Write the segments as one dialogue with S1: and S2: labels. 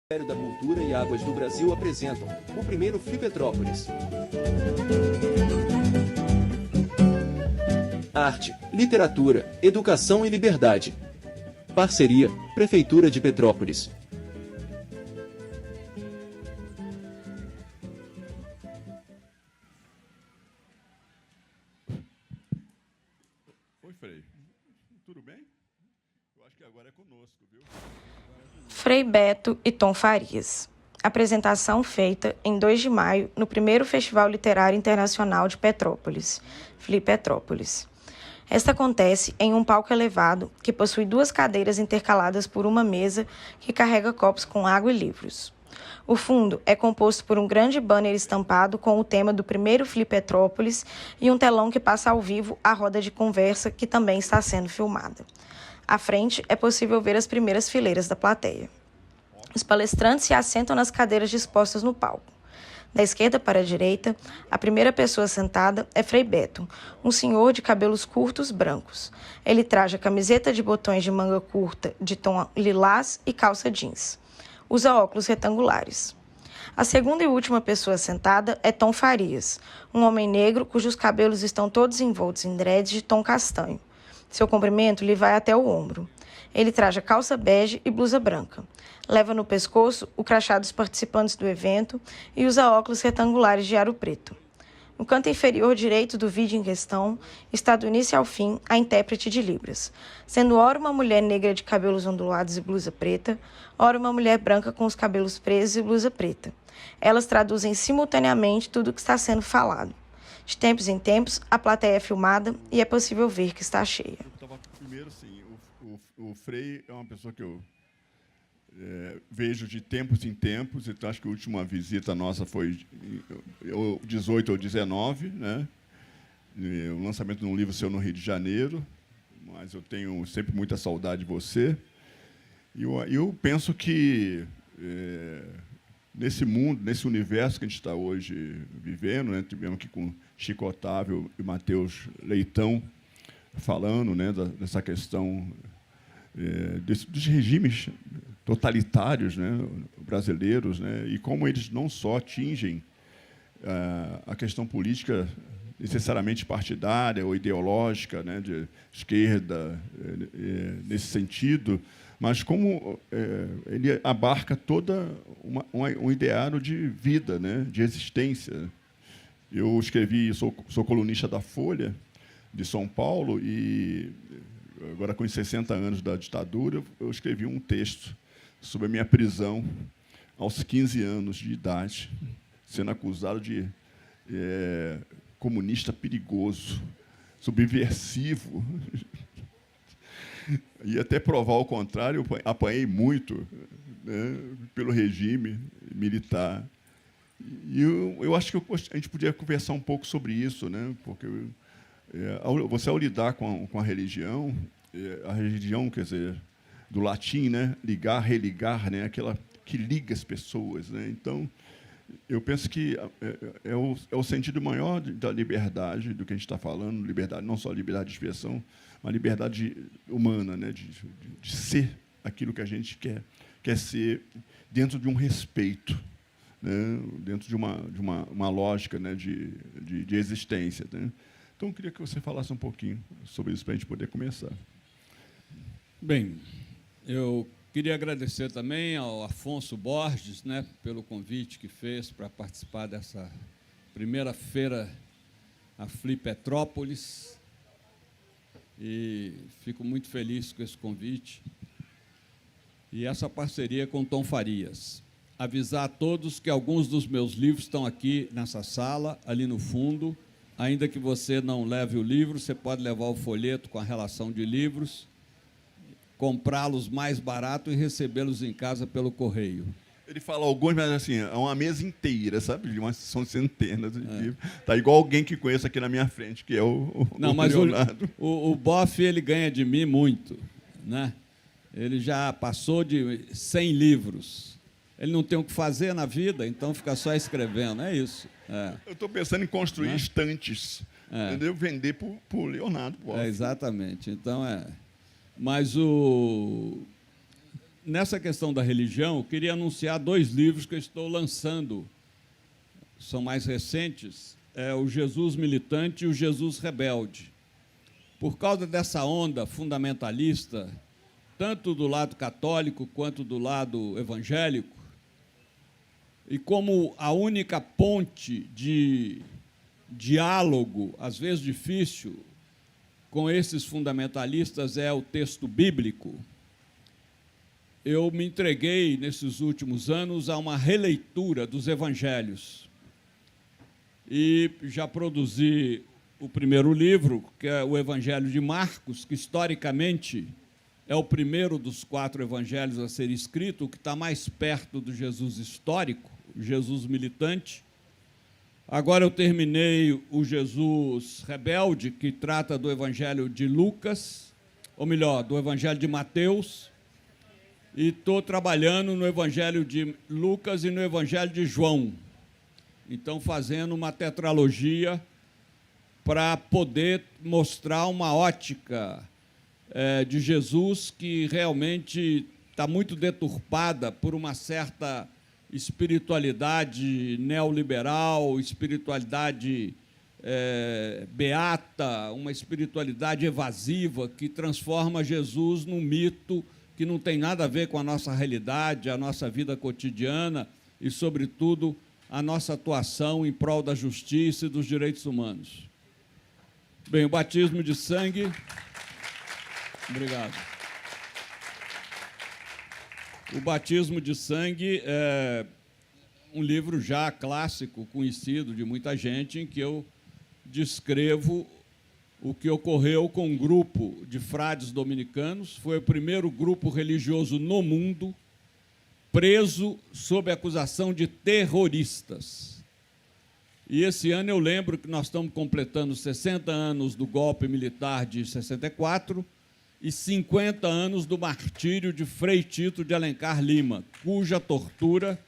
S1: Ministério da Cultura e Águas do Brasil apresentam o primeiro Flipetrópolis. Arte, literatura, educação e liberdade. Parceria, Prefeitura de Petrópolis.
S2: Oi, Frei. Tudo bem? Eu acho que agora é conosco, viu?
S3: Frei Beto e Tom Farias. Apresentação feita em 2 de maio no primeiro Festival Literário Internacional de Petrópolis, Flipetrópolis. Esta acontece em um palco elevado que possui 2 cadeiras intercaladas por uma mesa que carrega copos com água e livros. O fundo é composto por um grande banner estampado com o tema do primeiro Flipetrópolis e um telão que passa ao vivo a roda de conversa que também está sendo filmada. À frente é possível ver as primeiras fileiras da plateia. Os palestrantes se assentam nas cadeiras dispostas no palco. Da esquerda para a direita, a primeira pessoa sentada é Frei Beto, um senhor de cabelos curtos brancos. Ele traja camiseta de botões de manga curta de tom lilás e calça jeans. Usa óculos retangulares. A segunda e última pessoa sentada é Tom Farias, um homem negro cujos cabelos estão todos envoltos em dreads de tom castanho. Seu comprimento lhe vai até o ombro. Ele traja calça bege e blusa branca. Leva no pescoço o crachá dos participantes do evento e usa óculos retangulares de aro preto. No canto inferior direito do vídeo em questão está do início ao fim a intérprete de Libras, sendo ora uma mulher negra de cabelos ondulados e blusa preta, ora uma mulher branca com os cabelos presos e blusa preta. Elas traduzem simultaneamente tudo o que está sendo falado. De tempos em tempos, a plateia é filmada e é possível ver que está cheia.
S2: Primeiro, sim, o Frei é uma pessoa que eu vejo de tempos em tempos, então acho que a última visita nossa foi 18 ou 19, né? O lançamento de um livro seu no Rio de Janeiro, mas eu tenho sempre muita saudade de você. E eu penso que nesse mundo, nesse universo que a gente está hoje vivendo, né? Tivemos aqui com Chico Otávio e Matheus Leitão falando, né, dessa questão dos regimes totalitários, né, brasileiros, né, e como eles não só atingem a questão política necessariamente partidária ou ideológica, né, de esquerda, nesse sentido, mas como ele abarca toda um ideário de vida, né, de existência. Eu escrevi, sou colunista da Folha de São Paulo e agora com os 60 anos da ditadura eu escrevi um texto sobre a minha prisão aos 15 anos de idade, sendo acusado de comunista perigoso, subversivo. E até provar o contrário, eu apanhei muito, né, pelo regime militar. E eu acho que a gente podia conversar um pouco sobre isso, né, porque você, ao lidar com a religião, quer dizer, do latim, né, ligar, religar, né, aquela que liga as pessoas, né? Então, eu penso que é o sentido maior da liberdade, do que a gente está falando, liberdade, não só liberdade de expressão, mas liberdade humana, né, de ser aquilo que a gente quer ser, dentro de um respeito, né, dentro de uma lógica, né, de existência, né? Então, eu queria que você falasse um pouquinho sobre isso para a gente poder começar.
S4: Bem, eu queria agradecer também ao Afonso Borges, né, pelo convite que fez para participar dessa primeira feira, a Flipetrópolis, e fico muito feliz com esse convite e essa parceria com Tom Farias. Avisar a todos que alguns dos meus livros estão aqui nessa sala, ali no fundo. Ainda que você não leve o livro, você pode levar o folheto com a relação de livros, comprá-los mais barato e recebê-los em casa pelo correio.
S2: Ele fala alguns, mas assim, é uma mesa inteira, sabe? São centenas de livros. Tá igual alguém que conheço aqui na minha frente, que é
S4: não, mas Leonardo. O Boff, ele ganha de mim muito, né? Ele já passou de 100 livros. Ele não tem o que fazer na vida, então fica só escrevendo, é isso.
S2: Eu estou pensando em construir estantes, entendeu? Vender por Leonardo.
S4: Exatamente. Então, mas nessa questão da religião, eu queria anunciar 2 livros que eu estou lançando, são mais recentes, o Jesus Militante e o Jesus Rebelde. Por causa dessa onda fundamentalista, tanto do lado católico quanto do lado evangélico, e como a única ponte de diálogo, às vezes difícil, com esses fundamentalistas é o texto bíblico, eu me entreguei, nesses últimos anos, a uma releitura dos evangelhos. E já produzi o primeiro livro, que é o Evangelho de Marcos, que, historicamente, é o primeiro dos 4 evangelhos a ser escrito, o que está mais perto do Jesus histórico, o Jesus militante. Agora eu terminei o Jesus Rebelde, que trata do Evangelho de Lucas, ou melhor, do Evangelho de Mateus, e estou trabalhando no Evangelho de Lucas e no Evangelho de João. Então, fazendo uma tetralogia para poder mostrar uma ótica de Jesus que realmente está muito deturpada por uma certa espiritualidade neoliberal, espiritualidade beata, uma espiritualidade evasiva que transforma Jesus num mito que não tem nada a ver com a nossa realidade, a nossa vida cotidiana e, sobretudo, a nossa atuação em prol da justiça e dos direitos humanos. Bem, o batismo de sangue... Obrigado. O Batismo de Sangue é um livro já clássico, conhecido de muita gente, em que eu descrevo o que ocorreu com um grupo de frades dominicanos. Foi o primeiro grupo religioso no mundo preso sob acusação de terroristas. E esse ano eu lembro que nós estamos completando 60 anos do golpe militar de 64 e 50 anos do martírio de Frei Tito de Alencar Lima, cuja tortura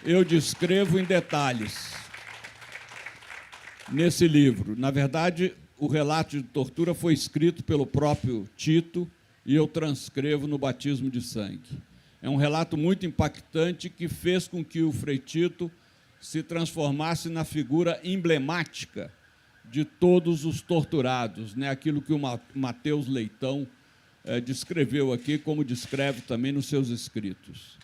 S4: eu descrevo em detalhes nesse livro. Na verdade, o relato de tortura foi escrito pelo próprio Tito e eu transcrevo no Batismo de Sangue. É um relato muito impactante que fez com que o Frei Tito se transformasse na figura emblemática de todos os torturados, né? Aquilo que o Mateus Leitão descreveu aqui, como descreve também nos seus escritos.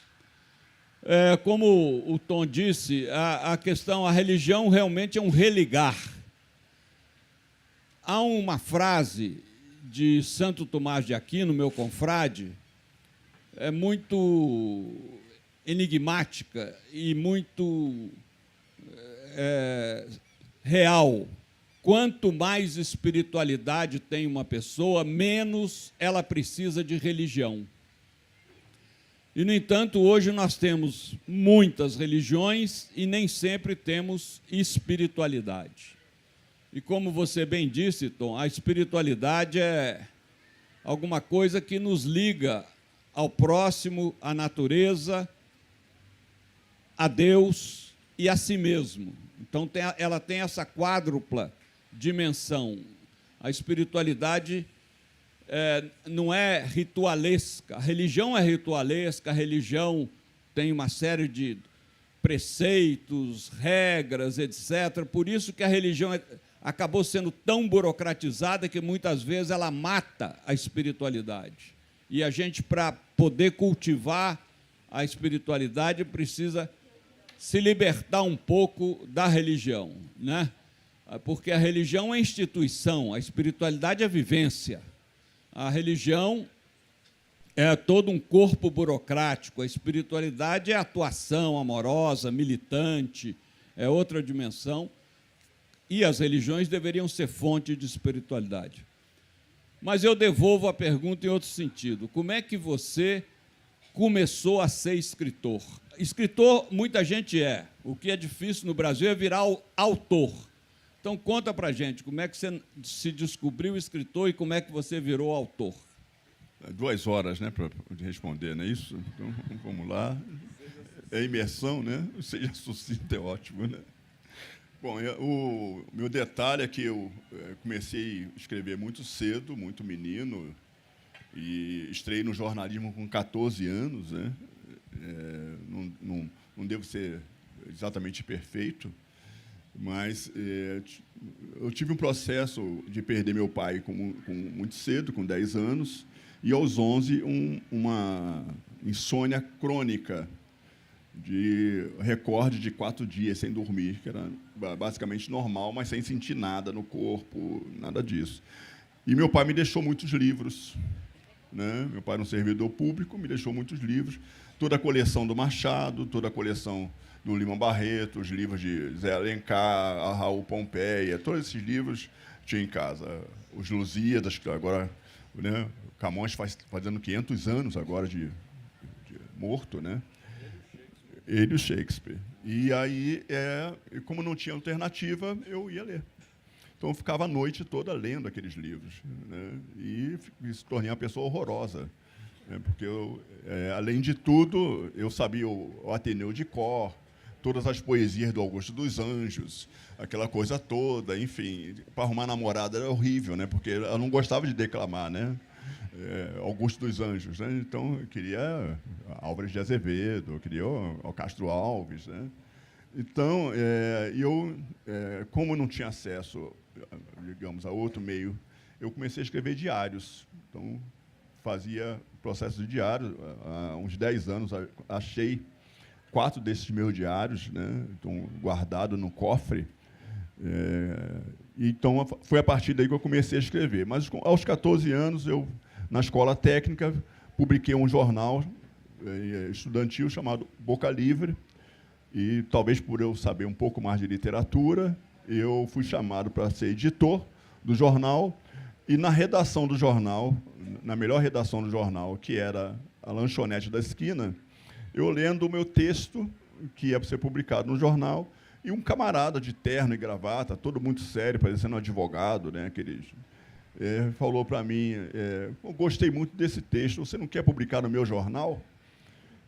S4: Como o Tom disse, a religião realmente é um religar. Há uma frase de Santo Tomás de Aquino, meu confrade, muito enigmática e muito real. Quanto mais espiritualidade tem uma pessoa, menos ela precisa de religião. E, no entanto, hoje nós temos muitas religiões e nem sempre temos espiritualidade. E, como você bem disse, Tom, a espiritualidade é alguma coisa que nos liga ao próximo, à natureza, a Deus e a si mesmo. Então, ela tem essa quádrupla dimensão. A espiritualidade não é ritualesca. A religião é ritualesca, a religião tem uma série de preceitos, regras, etc. Por isso que a religião acabou sendo tão burocratizada que, muitas vezes, ela mata a espiritualidade. E a gente, para poder cultivar a espiritualidade, precisa se libertar um pouco da religião, né? Porque a religião é instituição, a espiritualidade é vivência. A religião é todo um corpo burocrático, a espiritualidade é atuação amorosa, militante, é outra dimensão, e as religiões deveriam ser fonte de espiritualidade. Mas eu devolvo a pergunta em outro sentido. Como é que você começou a ser escritor? Escritor, muita gente é. O que é difícil no Brasil é virar autor. Então, conta para a gente, como é que você se descobriu escritor e como é que você virou autor?
S2: 2 horas, né, para responder, não é isso? Então, vamos lá. É imersão, né? Seja sucinto, é ótimo, né? Bom, o meu detalhe é que eu comecei a escrever muito cedo, muito menino. E estreiei no jornalismo com 14 anos, né? Não devo ser exatamente perfeito, mas eu tive um processo de perder meu pai muito cedo, com 10 anos, e aos 11, uma insônia crônica, de recorde de 4 dias sem dormir, que era basicamente normal, mas sem sentir nada no corpo, nada disso. E meu pai me deixou muitos livros, né? Meu pai era um servidor público, me deixou muitos livros, toda a coleção do Machado, toda a coleção do Lima Barreto, os livros de Zé Alencar, a Raul Pompeia, todos esses livros tinha em casa. Os Lusíadas, que agora, né, Camões fazendo 500 anos agora de morto, né? Ele e o Shakespeare. E aí, como não tinha alternativa, eu ia ler. Então, eu ficava a noite toda lendo aqueles livros, né? E se tornei uma pessoa horrorosa, né? Porque, além de tudo, eu sabia o Ateneu de cor, todas as poesias do Augusto dos Anjos, aquela coisa toda, enfim. Para arrumar namorada era horrível, né? Porque eu não gostava de declamar, né? Augusto dos Anjos, né? Então eu queria Álvares de Azevedo, eu queria o Castro Alves, né? Então eu, como não tinha acesso, digamos, a outro meio, eu comecei a escrever diários. Então fazia processo de diário. Há uns 10 anos achei 4 desses meus diários, né? Estão guardados no cofre. Então foi a partir daí que eu comecei a escrever. Mas aos 14 anos eu, na escola técnica, publiquei um jornal estudantil chamado Boca Livre, e talvez por eu saber um pouco mais de literatura, eu fui chamado para ser editor do jornal, e na redação do jornal, na melhor redação do jornal, que era a lanchonete da esquina, eu lendo o meu texto, que ia ser publicado no jornal, e um camarada de terno e gravata, todo muito sério, parecendo um advogado, né, falou para mim, eu gostei muito desse texto, você não quer publicar no meu jornal?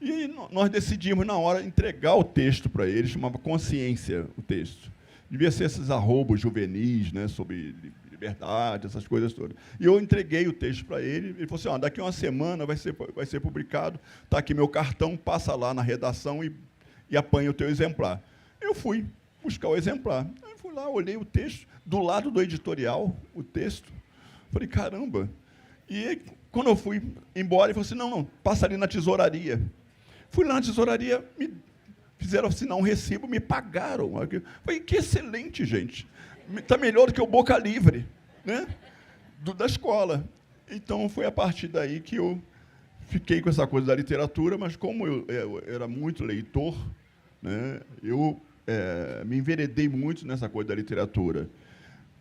S2: E nós decidimos, na hora, entregar o texto para ele, chamava Consciência, o texto. Devia ser esses arrobos juvenis, né, sobre liberdade, essas coisas todas. E eu entreguei o texto para ele, ele falou assim, daqui a uma semana vai ser publicado, está aqui meu cartão, passa lá na redação e apanha o teu exemplar. Eu fui buscar o exemplar. Eu fui lá, olhei o texto, do lado do editorial, o texto. Falei, caramba. E quando eu fui embora, ele falou assim, não, passa ali na tesouraria. Fui lá na tesouraria, me fizeram assinar um recibo, me pagaram. Falei, que excelente, gente. Está melhor do que o Boca Livre, né? Da escola. Então, foi a partir daí que eu fiquei com essa coisa da literatura, mas como eu era muito leitor, né, eu me enveredei muito nessa coisa da literatura.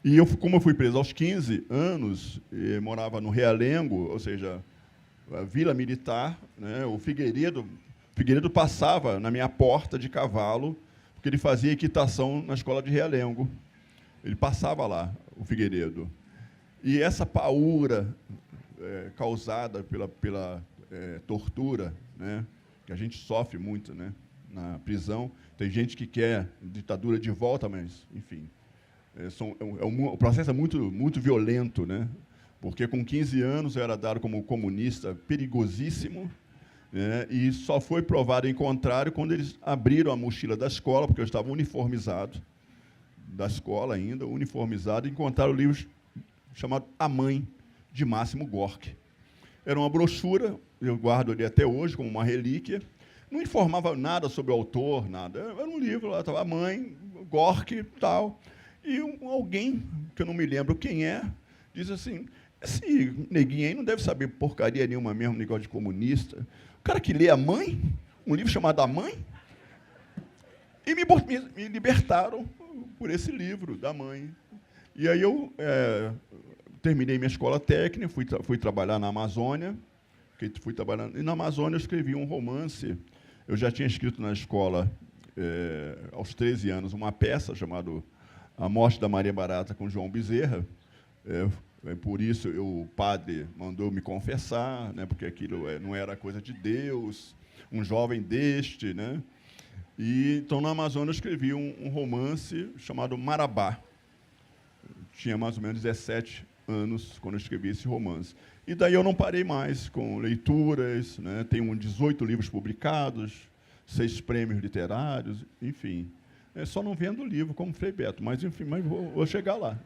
S2: E como eu fui preso aos 15 anos, morava no Realengo, ou seja, a Vila Militar, né, o Figueiredo passava na minha porta de cavalo, porque ele fazia equitação na escola de Realengo. Ele passava lá, o Figueiredo. E essa paura causada pela tortura, né, que a gente sofre muito, né, na prisão, tem gente que quer ditadura de volta, mas, enfim, o processo é muito, muito violento, né, porque com 15 anos eu era dado como comunista perigosíssimo, né, e só foi provado em contrário quando eles abriram a mochila da escola, porque eu estava uniformizado, da escola ainda, uniformizado, e encontraram o livro chamado A Mãe, de Máximo Gorki. Era uma brochura, eu guardo ali até hoje como uma relíquia, não informava nada sobre o autor, nada. Era um livro, lá estava A Mãe, Gorki e tal. E alguém, que eu não me lembro quem diz assim, esse neguinho aí não deve saber porcaria nenhuma mesmo, negócio de comunista. O cara que lê A Mãe, um livro chamado A Mãe, e me libertaram por esse livro, da Mãe. E aí eu terminei minha escola técnica, fui trabalhar na Amazônia, e na Amazônia eu escrevi um romance. Eu já tinha escrito na escola, aos 13 anos, uma peça chamada A Morte da Maria Barata, com João Bezerra. Por isso, o padre mandou me confessar, né, porque aquilo não era coisa de Deus, um jovem deste, né? E, então, na Amazônia, eu escrevi um romance chamado Marabá. Tinha mais ou menos 17 anos quando eu escrevi esse romance. E daí eu não parei mais com leituras, né? Tenho 18 livros publicados, 6 prêmios literários, enfim. Só não vendo o livro como Frei Beto, mas, enfim, mas vou chegar lá.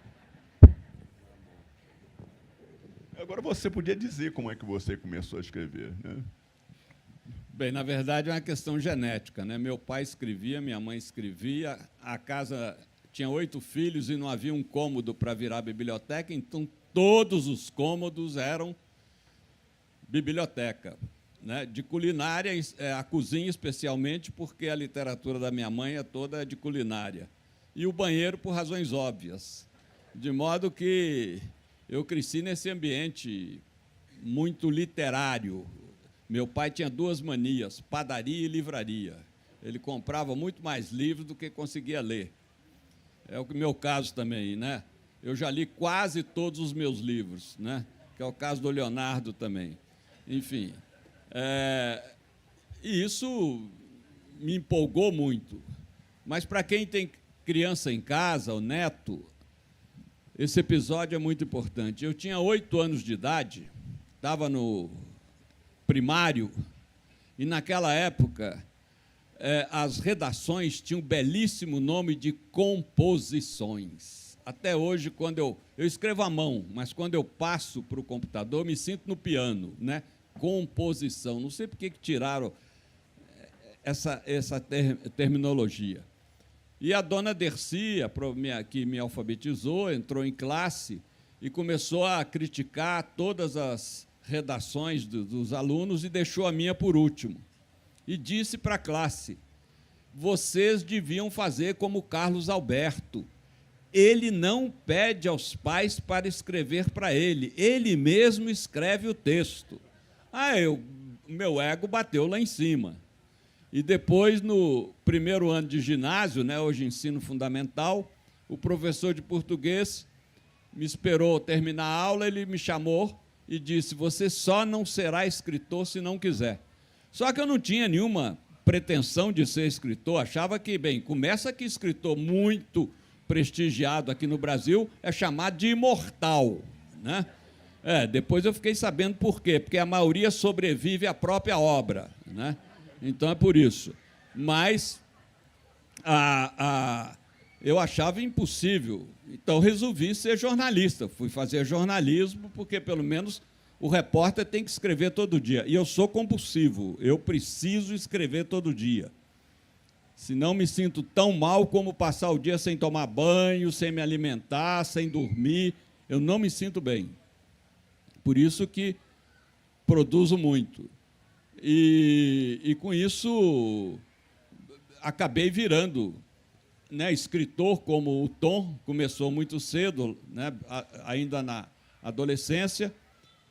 S2: Agora, você podia dizer como é que você começou a escrever, né?
S4: Bem, na verdade, é uma questão genética, né? Meu pai escrevia, minha mãe escrevia, a casa tinha 8 filhos e não havia um cômodo para virar biblioteca, então todos os cômodos eram biblioteca, né? De culinária, a cozinha especialmente, porque a literatura da minha mãe é toda de culinária. E o banheiro por razões óbvias. De modo que eu cresci nesse ambiente muito literário. Meu pai tinha 2 manias, padaria e livraria. Ele comprava muito mais livros do que conseguia ler. É o meu caso também, né? Eu já li quase todos os meus livros, né? Que é o caso do Leonardo também. Enfim, e isso me empolgou muito. Mas, para quem tem criança em casa, o neto, esse episódio é muito importante. Eu tinha 8 anos de idade, estava no primário, e, naquela época, as redações tinham um belíssimo nome de composições. Até hoje, quando eu escrevo à mão, mas quando eu passo para o computador, me sinto no piano, né? Composição. Não sei por que tiraram essa terminologia. E a dona Dercy, que me alfabetizou, entrou em classe e começou a criticar todas as redações dos alunos e deixou a minha por último. E disse para a classe: vocês deviam fazer como Carlos Alberto. Ele não pede aos pais para escrever para ele, ele mesmo escreve o texto. Meu ego bateu lá em cima. E depois, no primeiro ano de ginásio, né, hoje ensino fundamental, o professor de português me esperou terminar a aula, ele me chamou e disse: você só não será escritor se não quiser. Só que eu não tinha nenhuma pretensão de ser escritor, achava que, bem, começa que escritor muito prestigiado aqui no Brasil é chamado de imortal, né? Depois eu fiquei sabendo por quê, porque a maioria sobrevive à própria obra, né? Então é por isso. Mas eu achava impossível, então resolvi ser jornalista. Fui fazer jornalismo, porque pelo menos o repórter tem que escrever todo dia. E eu sou compulsivo, eu preciso escrever todo dia. Senão me sinto tão mal como passar o dia sem tomar banho, sem me alimentar, sem dormir. Eu não me sinto bem. Por isso que produzo muito. E com isso, acabei virando, né, escritor, como o Tom, começou muito cedo, né, ainda na adolescência.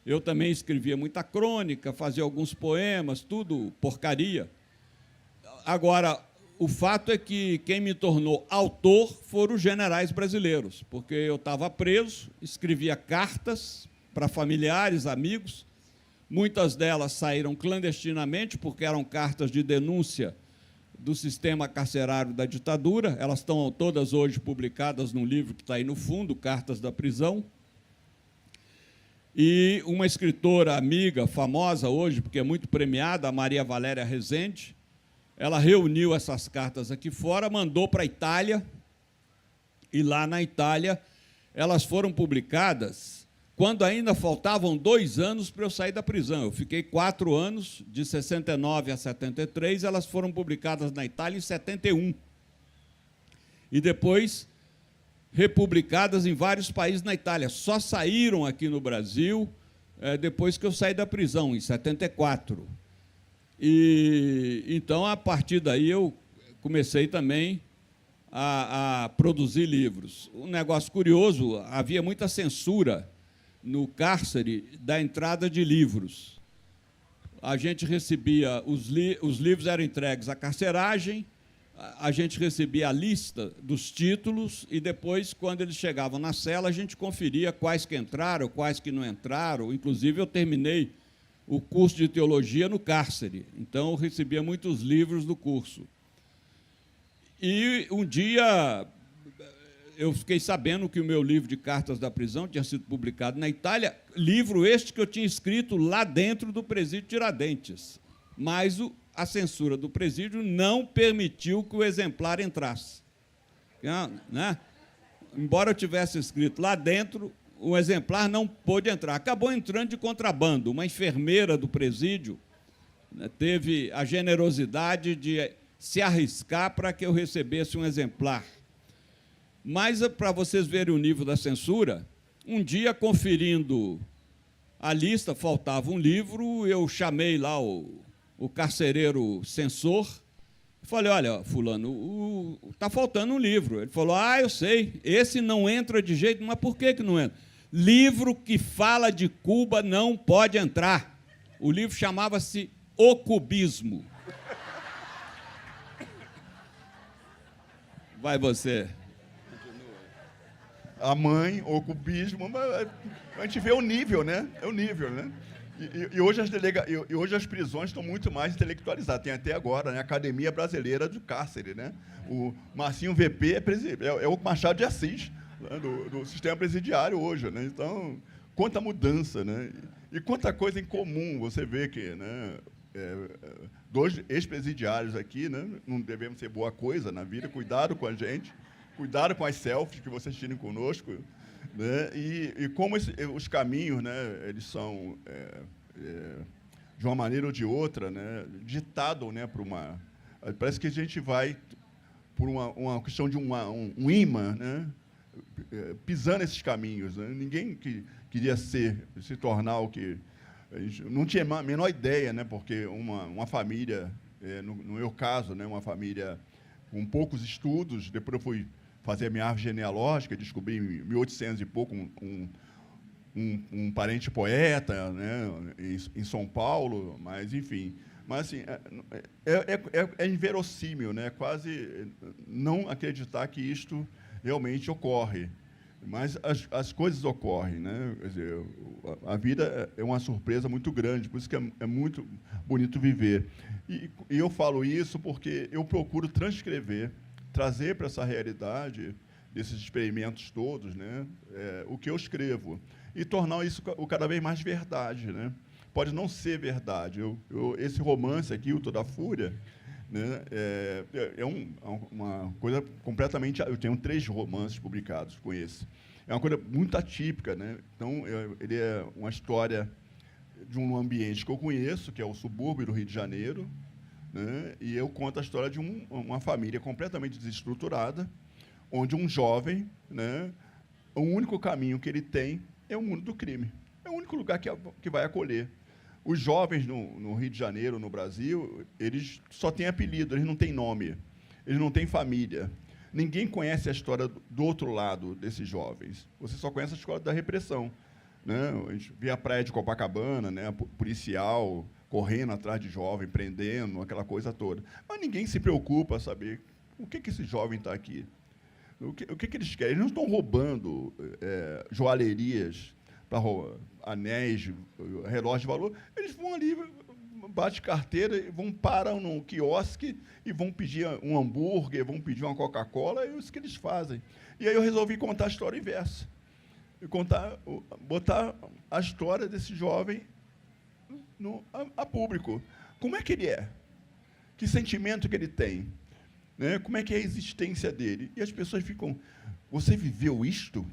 S4: Eu também escrevia muita crônica, fazia alguns poemas, tudo porcaria. Agora, o fato é que quem me tornou autor foram os generais brasileiros, porque eu estava preso, escrevia cartas para familiares, amigos. Muitas delas saíram clandestinamente, porque eram cartas de denúncia do sistema carcerário da ditadura. Elas estão todas hoje publicadas num livro que está aí no fundo, Cartas da Prisão. E uma escritora amiga, famosa hoje, porque é muito premiada, a Maria Valéria Rezende, ela reuniu essas cartas aqui fora, mandou para a Itália, e lá na Itália elas foram publicadas quando ainda faltavam 2 anos para eu sair da prisão. Eu fiquei 4 anos, de 69 a 73, elas foram publicadas na Itália em 71. E depois republicadas em vários países na Itália. Só saíram aqui no Brasil depois que eu saí da prisão, em 74. E então, a partir daí, eu comecei também a produzir livros. Um negócio curioso, havia muita censura no cárcere da entrada de livros. A gente recebia, os livros eram entregues à carceragem, a gente recebia a lista dos títulos e depois, quando eles chegavam na cela, a gente conferia quais que entraram, quais que não entraram. Inclusive, eu terminei o curso de teologia no cárcere, então eu recebia muitos livros do curso. E um dia eu fiquei sabendo que o meu livro de cartas da prisão tinha sido publicado na Itália, livro este que eu tinha escrito lá dentro do presídio Tiradentes. Mas a censura do presídio não permitiu que o exemplar entrasse. Né? Embora eu tivesse escrito lá dentro, o exemplar não pôde entrar. Acabou entrando de contrabando. Uma enfermeira do presídio, né, teve a generosidade de se arriscar para que eu recebesse um exemplar. Mas, para vocês verem o nível da censura, um dia, conferindo a lista, faltava um livro, eu chamei lá o carcereiro censor, falei, olha, fulano, está faltando um livro. Ele falou, eu sei, esse não entra de jeito, mas por que não entra? Livro que fala de Cuba não pode entrar. O livro chamava-se O Cubismo. Vai você.
S2: A mãe, o cubismo, a gente vê o nível, né? É o nível, né? E hoje as prisões estão muito mais intelectualizadas. Tem até agora, né, a Academia Brasileira do Cárcere, né? O Marcinho VP é o Machado de Assis, né, do sistema presidiário hoje, né? Então, quanta mudança, né? E quanta coisa em comum você vê que, né, dois ex-presidiários aqui, né, não devemos ser boa coisa na vida, cuidado com a gente, cuidado com as selfies que vocês tirem conosco, né? E como os caminhos, né, eles são, de uma maneira ou de outra, né, ditado, né, por uma... Parece que a gente vai por uma questão de um imã, né, pisando esses caminhos, né? Ninguém queria se tornar o que... A gente não tinha a menor ideia, né, porque uma família, no meu caso, né, uma família com poucos estudos, depois eu fui fazer a minha árvore genealógica, descobri em 1800 e pouco um parente poeta, né, em São Paulo, mas, enfim. Mas, assim, é inverossímil, né, quase não acreditar que isto realmente ocorre. Mas as coisas ocorrem, né? Quer dizer, a vida é uma surpresa muito grande, por isso que é muito bonito viver. E eu falo isso porque eu procuro transcrever, trazer para essa realidade desses experimentos todos, né, o que eu escrevo, e tornar isso cada vez mais verdade, né? Pode não ser verdade. Esse romance aqui, o Toda a Fúria, né, uma coisa completamente... Eu tenho 3 romances publicados com esse. É uma coisa muito atípica, né? Então, ele é uma história de um ambiente que eu conheço, que é o subúrbio do Rio de Janeiro, né? E eu conto a história de uma família completamente desestruturada, onde um jovem, né, o único caminho que ele tem é o mundo do crime. É o único lugar que vai acolher. Os jovens no Rio de Janeiro, no Brasil, eles só têm apelido, eles não têm nome, eles não têm família. Ninguém conhece a história do outro lado desses jovens. Você só conhece a história da repressão, né? A gente vê a praia de Copacabana, né, policial correndo atrás de jovem, prendendo, aquela coisa toda. Mas ninguém se preocupa a saber o que esse jovem está aqui. O que eles querem? Eles não estão roubando joalherias, para anéis, relógios de valor. Eles vão ali, bate carteira, vão parar no quiosque e vão pedir um hambúrguer, vão pedir uma Coca-Cola, é isso que eles fazem. E aí eu resolvi contar a história inversa. Botar a história desse jovem a público. Como é que ele é? Que sentimento que ele tem? Né? Como é que é a existência dele? E as pessoas ficam... Você viveu isto?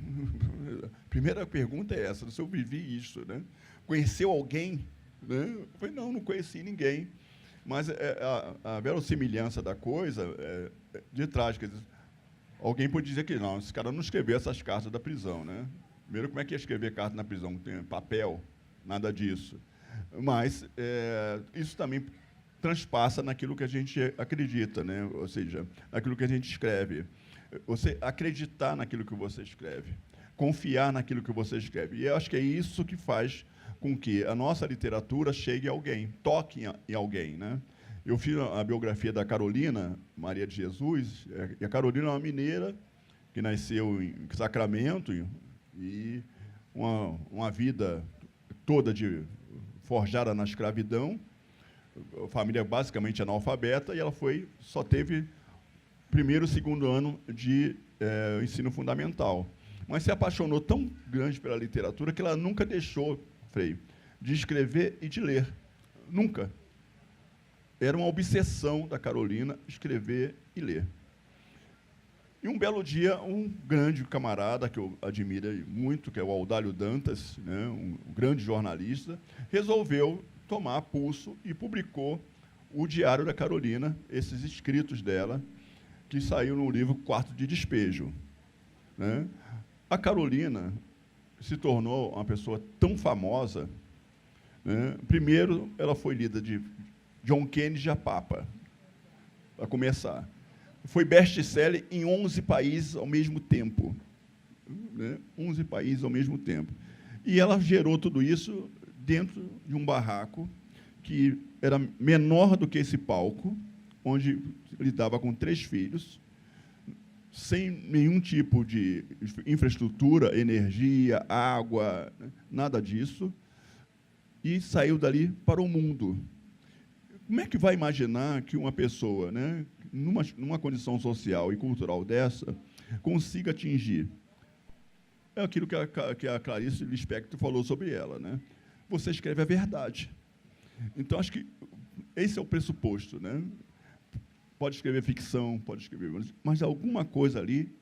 S2: A primeira pergunta é essa, se eu vivi isto, né? Conheceu alguém? Né? Eu falei, não conheci ninguém. Mas a verossimilhança da coisa é de trás. Quer dizer, alguém pode dizer que não, esse cara não escreveu essas cartas da prisão, né? Primeiro, como é que ia escrever carta na prisão? Não tem papel, nada disso. Mas isso também transpassa naquilo que a gente acredita, né? Ou seja, naquilo que a gente escreve. Você acreditar naquilo que você escreve, confiar naquilo que você escreve. E eu acho que é isso que faz com que a nossa literatura chegue a alguém, toque em alguém, né? Eu fiz a biografia da Carolina Maria de Jesus, e a Carolina é uma mineira que nasceu em Sacramento, e uma vida toda forjada na escravidão, família basicamente analfabeta, e ela só teve primeiro e segundo ano de ensino fundamental. Mas se apaixonou tão grande pela literatura que ela nunca deixou, Frei, de escrever e de ler. Nunca. Era uma obsessão da Carolina escrever e ler. E um belo dia, um grande camarada, que eu admiro muito, que é o Audálio Dantas, né, um grande jornalista, resolveu tomar pulso e publicou o Diário da Carolina, esses escritos dela, que saiu no livro Quarto de Despejo. Né? A Carolina se tornou uma pessoa tão famosa. Né? Primeiro, ela foi lida de John Kennedy a Papa, para começar. Foi best-seller em 11 países ao mesmo tempo. Né? 11 países ao mesmo tempo. E ela gerou tudo isso dentro de um barraco que era menor do que esse palco, onde lidava com 3 filhos, sem nenhum tipo de infraestrutura, energia, água, nada disso, e saiu dali para o mundo. Como é que vai imaginar que uma pessoa, né, numa condição social e cultural dessa, consiga atingir? É aquilo que a Clarice Lispector falou sobre ela. Né? Você escreve a verdade. Então, acho que esse é o pressuposto. Né? Pode escrever ficção, pode escrever, mas alguma coisa ali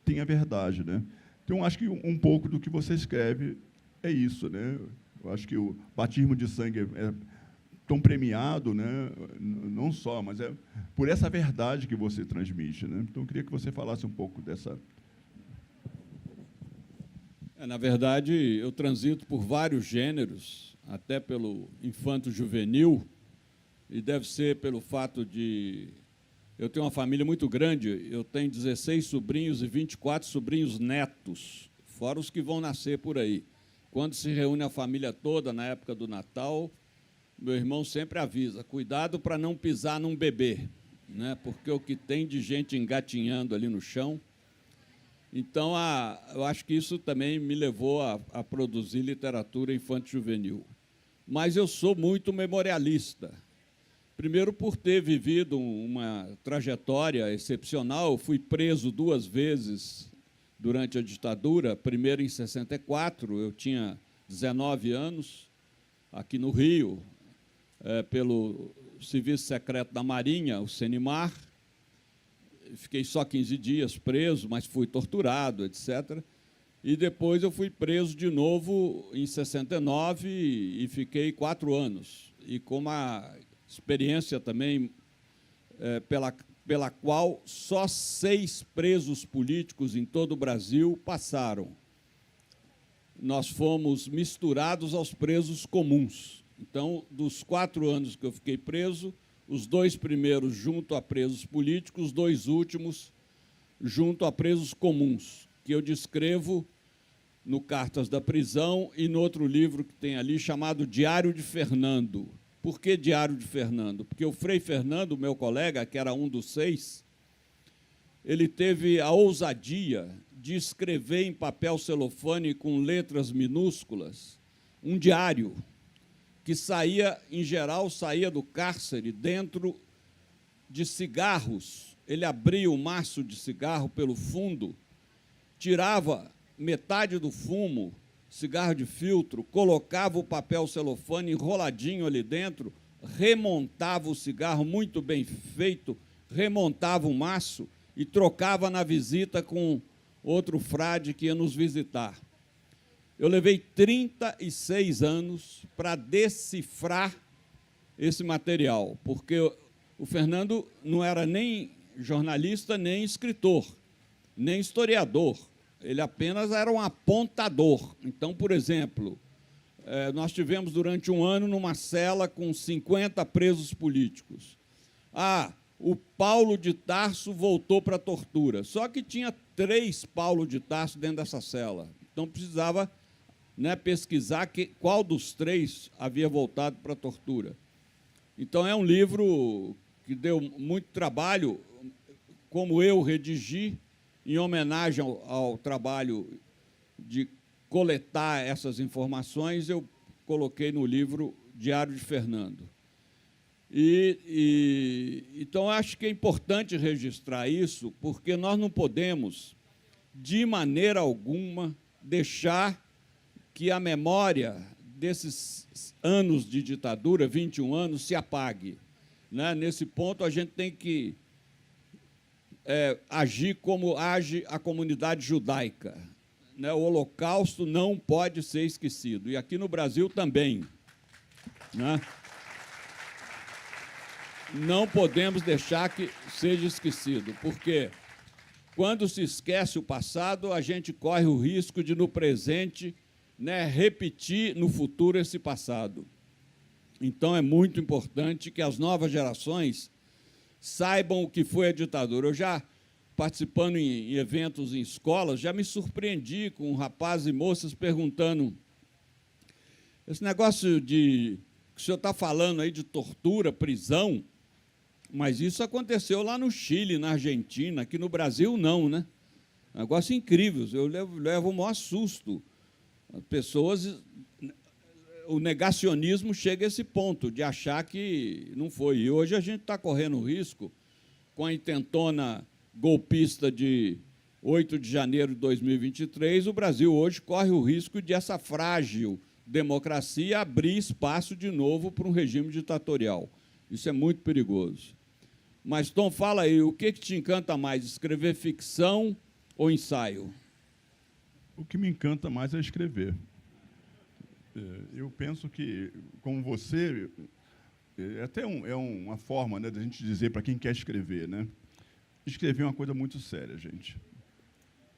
S2: tem a verdade. Né? Então, acho que um pouco do que você escreve é isso. Né? Eu acho que o batismo de sangue é tão premiado, né? Não só, mas é por essa verdade que você transmite. Né? Então, eu queria que você falasse um pouco dessa...
S4: Na verdade, eu transito por vários gêneros, até pelo infanto-juvenil, e deve ser pelo fato de... Eu tenho uma família muito grande, eu tenho 16 sobrinhos e 24 sobrinhos netos, fora os que vão nascer por aí. Quando se reúne a família toda, na época do Natal, meu irmão sempre avisa, cuidado para não pisar num bebê, né? Porque o que tem de gente engatinhando ali no chão. Então, eu acho que isso também me levou a produzir literatura infanto-juvenil. Mas eu sou muito memorialista. Primeiro, por ter vivido uma trajetória excepcional, eu fui preso 2 vezes durante a ditadura, primeiro em 64, eu tinha 19 anos, aqui no Rio, pelo Serviço Secreto da Marinha, o Senimar. Fiquei só 15 dias preso, mas fui torturado, etc. E depois eu fui preso de novo em 69 e fiquei 4 anos. E com uma experiência também pela qual só 6 presos políticos em todo o Brasil passaram. Nós fomos misturados aos presos comuns. Então, dos 4 anos que eu fiquei preso, os 2 primeiros junto a presos políticos, os 2 últimos junto a presos comuns, que eu descrevo no Cartas da Prisão e no outro livro que tem ali, chamado Diário de Fernando. Por que Diário de Fernando? Porque o Frei Fernando, meu colega, que era um dos 6, ele teve a ousadia de escrever em papel celofane com letras minúsculas um diário que saía, em geral, saía do cárcere dentro de cigarros. Ele abria o maço de cigarro pelo fundo, tirava metade do fumo, cigarro de filtro, colocava o papel celofane enroladinho ali dentro, remontava o cigarro muito bem feito, remontava o maço e trocava na visita com outro frade que ia nos visitar. Eu levei 36 anos para decifrar esse material, porque o Fernando não era nem jornalista, nem escritor, nem historiador. Ele apenas era um apontador. Então, por exemplo, nós tivemos durante um ano numa cela com 50 presos políticos. O Paulo de Tarso voltou para a tortura. Só que tinha 3 Paulo de Tarso dentro dessa cela. Então, precisava pesquisar qual dos 3 havia voltado para a tortura. Então, é um livro que deu muito trabalho, como eu redigi, em homenagem ao trabalho de coletar essas informações, eu coloquei no livro Diário de Fernando. Então, acho que é importante registrar isso, porque nós não podemos de maneira alguma, deixar que a memória desses anos de ditadura, 21 anos, se apague. Né? Nesse ponto, a gente tem que agir como age a comunidade judaica. Né? O Holocausto não pode ser esquecido. E aqui no Brasil também. Né? Não podemos deixar que seja esquecido, porque quando se esquece o passado, a gente corre o risco de, no presente, né, repetir no futuro esse passado. Então, é muito importante que as novas gerações saibam o que foi a ditadura. Eu já, participando em eventos em escolas, já me surpreendi com rapazes e moças perguntando: esse negócio que o senhor está falando aí de tortura, prisão, mas isso aconteceu lá no Chile, na Argentina, aqui no Brasil não, né? Negócio incrível, eu levo o maior susto. As pessoas, o negacionismo chega a esse ponto de achar que não foi. E hoje a gente está correndo o risco, com a intentona golpista de 8 de janeiro de 2023, o Brasil hoje corre o risco de essa frágil democracia abrir espaço de novo para um regime ditatorial. Isso é muito perigoso. Mas, Tom, fala aí, o que te encanta mais, escrever ficção ou ensaio?
S2: O que me encanta mais é escrever. Eu penso que, como você, até uma forma, né, de a gente dizer para quem quer escrever, né? Escrever é uma coisa muito séria, gente.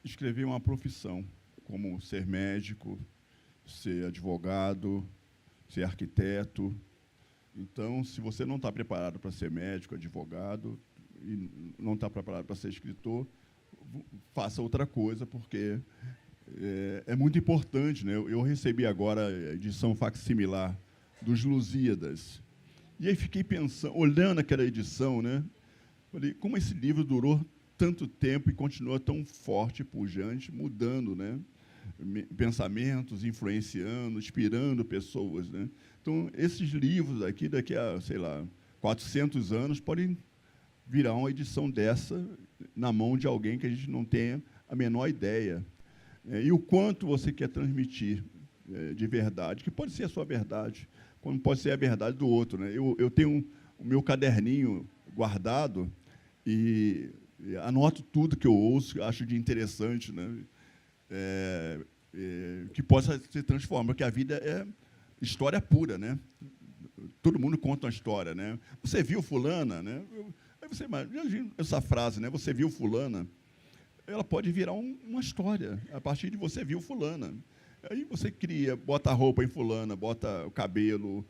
S2: Escrever é uma profissão, como ser médico, ser advogado, ser arquiteto. Então, se você não está preparado para ser médico, advogado, e não está preparado para ser escritor, faça outra coisa, porque é muito importante. Né? Eu recebi agora a edição facsimilar dos Lusíadas, e aí fiquei pensando, olhando aquela edição, né? Falei, como esse livro durou tanto tempo e continua tão forte e pujante, mudando, né? Pensamentos, influenciando, inspirando pessoas, né? Então, esses livros aqui, daqui a, sei lá, 400 anos, podem virar uma edição dessa na mão de alguém que a gente não tenha a menor ideia. E o quanto você quer transmitir de verdade, que pode ser a sua verdade, como pode ser a verdade do outro. Né? Eu tenho o meu caderninho guardado e anoto tudo que eu ouço, acho de interessante, né? Que possa se transformar, porque a vida é história pura, né? Todo mundo conta uma história, né? Você viu fulana, né? Aí você imagina essa frase, né? Você viu fulana, ela pode virar uma história a partir de você viu fulana. Aí você cria, bota a roupa em fulana, bota o cabelo,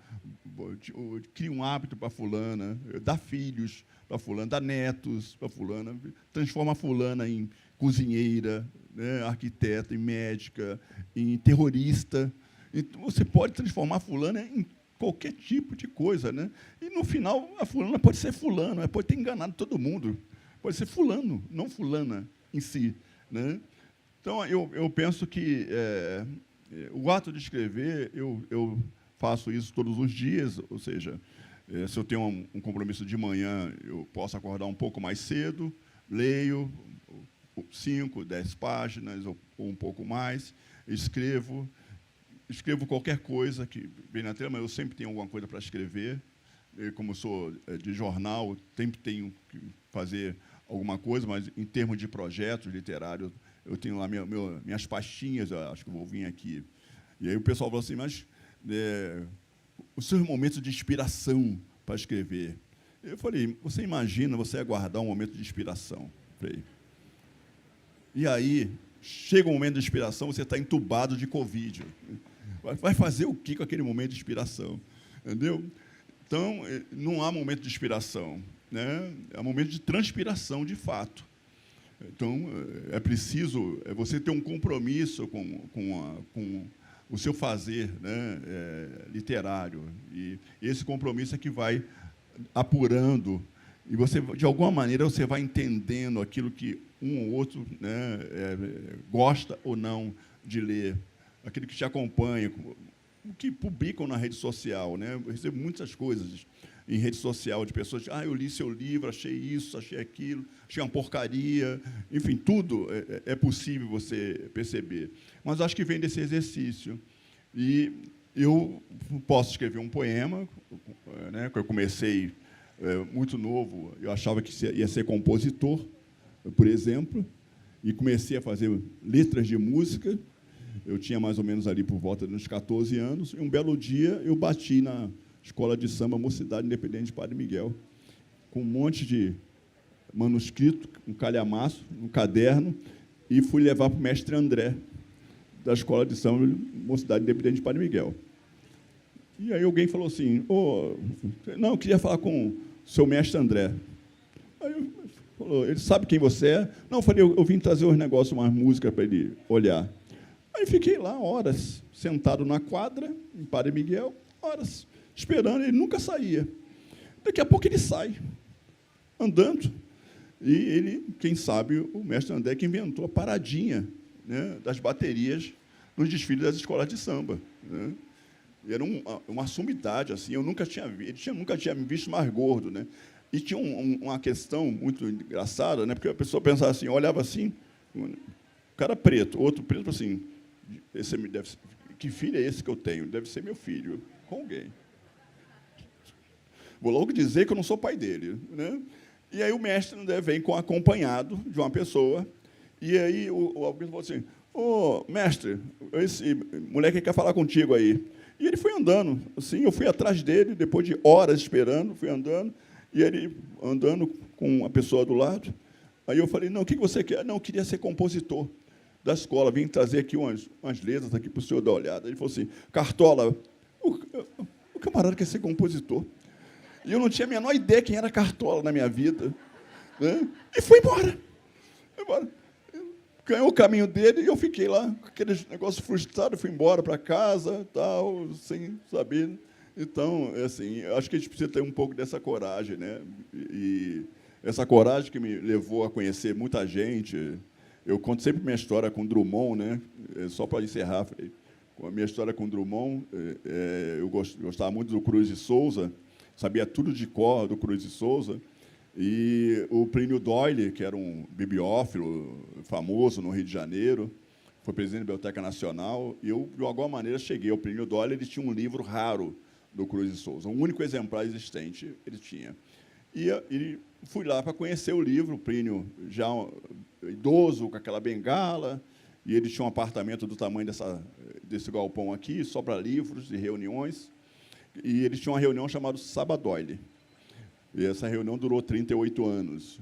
S2: cria um hábito para fulana, dá filhos para fulana, dá netos para fulana, transforma a fulana em cozinheira, né, arquiteta, em médica, em terrorista. Então, você pode transformar a fulana em qualquer tipo de coisa. Né? E, no final, a fulana pode ser fulano, pode ter enganado todo mundo. Pode ser fulano, não fulana em si. Né? Então, eu penso que o ato de escrever, eu faço isso todos os dias, ou seja, se eu tenho um compromisso de manhã, eu posso acordar um pouco mais cedo, leio 5, 10 páginas, ou um pouco mais, escrevo qualquer coisa que vem na tela, mas eu sempre tenho alguma coisa para escrever. Como eu sou de jornal, sempre tenho que fazer alguma coisa, mas em termos de projetos literários, eu tenho lá minhas pastinhas, eu acho que eu vou vir aqui. E aí o pessoal falou assim, mas os seus momentos de inspiração para escrever. Eu falei, você imagina você aguardar um momento de inspiração? Falei, e aí, chega um momento de inspiração, você está entubado de Covid. Vai fazer o que com aquele momento de inspiração? Entendeu? Então, não há momento de inspiração. Né? É um momento de transpiração, de fato. Então, é preciso você ter um compromisso com o seu fazer, né, literário. E esse compromisso é que vai apurando. E, você, de alguma maneira, você vai entendendo aquilo que um ou outro, né, gosta ou não de ler, aquele que te acompanha, o que publicam na rede social. Né? Eu recebo muitas coisas em rede social de pessoas, eu li seu livro, achei isso, achei aquilo, achei uma porcaria, enfim, tudo é possível você perceber. Mas acho que vem desse exercício. E eu posso escrever um poema, né, que eu comecei muito novo, eu achava que ia ser compositor, por exemplo, e comecei a fazer letras de música. Eu tinha mais ou menos ali por volta de uns 14 anos, e um belo dia eu bati na Escola de Samba Mocidade Independente de Padre Miguel, com um monte de manuscrito, um calhamaço, um caderno, e fui levar para o mestre André, da Escola de Samba Mocidade Independente de Padre Miguel. E aí alguém falou assim, não, eu queria falar com o seu mestre André. Aí eu falou, ele sabe quem você é? Não, eu falei, eu vim trazer uns negócios, umas músicas para ele olhar. Aí fiquei lá horas, sentado na quadra, em Padre Miguel, horas, esperando, ele nunca saía. Daqui a pouco ele sai, andando, e ele, quem sabe, o mestre André que inventou a paradinha, né, das baterias nos desfiles das escolas de samba, né? Era uma sumidade, assim, eu nunca tinha visto, ele nunca tinha me visto mais gordo, né? E tinha uma questão muito engraçada, né? Porque a pessoa pensava assim, olhava assim, um cara preto, outro preto, assim, esse deve ser, que filho é esse que eu tenho? Deve ser meu filho, com alguém. Vou logo dizer que eu não sou pai dele, né? E aí o mestre vem acompanhado de uma pessoa, e aí alguém falou assim, mestre, esse moleque quer falar contigo aí. E ele foi andando, assim, eu fui atrás dele, depois de horas esperando, fui andando, e ele andando com uma pessoa do lado. Aí eu falei, não, o que você quer? Não, eu queria ser compositor da escola, vim trazer aqui umas letras aqui para o senhor dar uma olhada. Ele falou assim, Cartola, o camarada quer ser compositor. E eu não tinha a menor ideia quem era Cartola na minha vida, né? E fui embora. Ganhou o caminho dele e eu fiquei lá, com aquele negócio frustrado, fui embora para casa, tal, sem saber. Então, assim, acho que a gente precisa ter um pouco dessa coragem, né? E essa coragem que me levou a conhecer muita gente. Eu conto sempre minha história com Drummond, né? Só para encerrar, com a minha história com Drummond, eu gostava muito do Cruz de Souza, sabia tudo de cor do Cruz de Souza. E o Plínio Doyle, que era um bibliófilo famoso no Rio de Janeiro, foi presidente da Biblioteca Nacional, e eu, de alguma maneira, cheguei ao Plínio Doyle, ele tinha um livro raro do Cruz de Souza, um único exemplar existente ele tinha. E fui lá para conhecer o livro, o Plínio já idoso, com aquela bengala, e ele tinha um apartamento do tamanho desse galpão aqui, só para livros e reuniões, e ele tinha uma reunião chamada Sabadoyle. E essa reunião durou 38 anos.